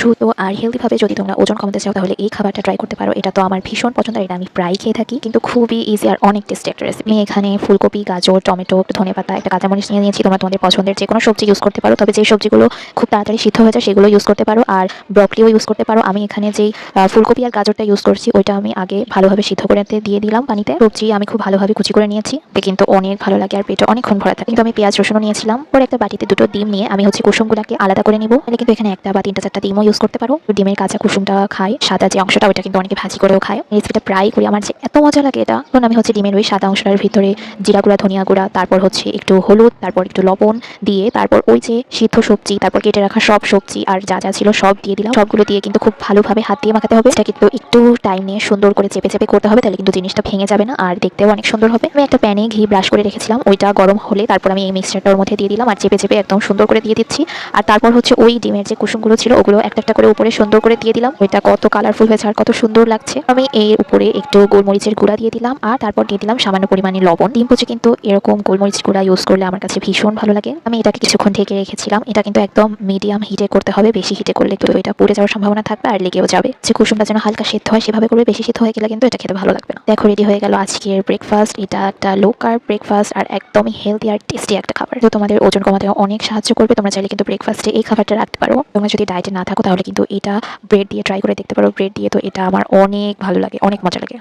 দ্রুত আর হেলদিভাবে যদি তোমরা ওজন কমাতে চাও তাহলে এই খাবারটা ট্রাই করতে পারো। এটা তো আমার ভীষণ পছন্দ, এটা আমি প্রায় খেয়ে থাকি, কিন্তু খুবই ইজি আর অনেক টেস্টি একটা রেসিপি। আমি এখানে ফুলকপি, গাজর, টমেটো, একটু ধনেপাতা, একটা কাঁচামরিচ নিয়ে নিয়েছি। তোমরা তোমাদের পছন্দের যে কোনো সবজি ইউজ করতে পারো, তবে যে সবজিগুলো খুব তাড়াতাড়ি সিদ্ধ হয়ে যায় সেগুলো ইউজ করতে পারো, আর ব্রকলিও ইউজ করতে পারো। আমি এখানে যেই ফুলকপি আর গাজরটা ইউজ করছি ওইটা আমি আগে ভালোভাবে সিদ্ধ করে দিয়ে দিলাম পানিতে। সবজি আমি খুব ভালোভাবে কুচি করে নিয়েছি, কিন্তু অনেক ভালো লাগে আর পেটে অনেকক্ষণ ভরা থাকে। কিন্তু আমি পেঁয়াজ রসুনও নিয়েছিলাম। পরে একটা বাটিতে দুটো ডিম নিয়ে আমি কুসুমগুলোকে আলাদা করে নিব। তাহলে কিন্তু এখানে একটা বা তিনটা চারটা ডিমও ইউজ করতে পারো। ডিমের কাঁচা কুসুমটা খাই, সাদা যে অংশটা ওটা কিন্তু অনেকে ভাজি করেও খায়। রেসিপিটা প্রায় করি, আমার যে এত মজা লাগে এটা। তখন আমি ডিমের ওই সাদা অংশটার ভিতরে জিরা গুঁড়া, ধনিয়া গুঁড়া, তারপর একটু হলুদ, তারপর একটু লবণ দিয়ে, তারপর ওই যে সিদ্ধ সবজি, তারপর কেটে রাখা সব সবজি আর যা যা ছিল সব দিয়ে দিলাম। সবগুলো দিয়ে কিন্তু খুব ভালোভাবে হাত দিয়ে মাখাতে হবে। এটা কিন্তু একটু টাইম নিয়ে সুন্দর করে চেপে চেপে করতে হবে, তাহলে কিন্তু জিনিসটা ভেঙে যাবে না আর দেখতেও অনেক সুন্দর হবে। আমি একটা প্যানে ঘি ব্রাশ করে রেখেছিলাম, ওইটা গরম হলে তারপর আমি এই মিক্সচারটা ওর মধ্যে দিয়ে দিলাম আর চেপে চেপে একদম সুন্দর করে দিয়ে দিচ্ছি। আর তারপর ওই ডিমের যে কুসুমগুলো ছিল ওগুলো একটা একটা করে উপরে সুন্দর করে দিয়ে দিলাম। এটা কত কালারফুল হয়েছে আর কত সুন্দর লাগছে। আমি এর উপরে একটু গোলমরিচের গুঁড়া দিয়ে দিলাম আর তারপর দিয়ে দিলাম সামান্য পরিমাণে লবণ। ডিম পুচে কিন্তু এরকম গোলমরিচ গুঁড়া ইউজ করলে আমার কাছে ভীষণ ভালো লাগে। আমি এটাকে কিছুক্ষণ ঢেকে রেখেছিলাম। এটা কিন্তু একদম মিডিয়াম হিটে করতে হবে, বেশি হিটে করলে কিন্তু এটা পুড়ে যাওয়ার সম্ভাবনা থাকবে আর লেগেও যাবে। যে কুসুমটা যেন হালকা সেদ্ধ হয় সেভাবে করবে, বেশি সিদ্ধ হয়ে গেলে কিন্তু এটা খেতে ভালো লাগবে না। দেখো রেডি হয়ে গেল আজকের ব্রেকফাস্ট। এটা একটা লো কার্ব ব্রেকফাস্ট আর একদমই হেলদি আর টেস্টি একটা খাবার, তো তোমাদের ওজন কমাতে অনেক সাহায্য করবে। তোমরা চাইলে কিন্তু ব্রেকফাস্টে এই খাবারটা রাখতে পারো। তোমরা যদি ডায়েটে না থাকো তাহলে কিন্তু এটা ব্রেড দিয়ে ট্রাই করে দেখতে পারো। ব্রেড দিয়ে তো এটা আমার অনেক ভালো লাগে, অনেক মজা লাগে।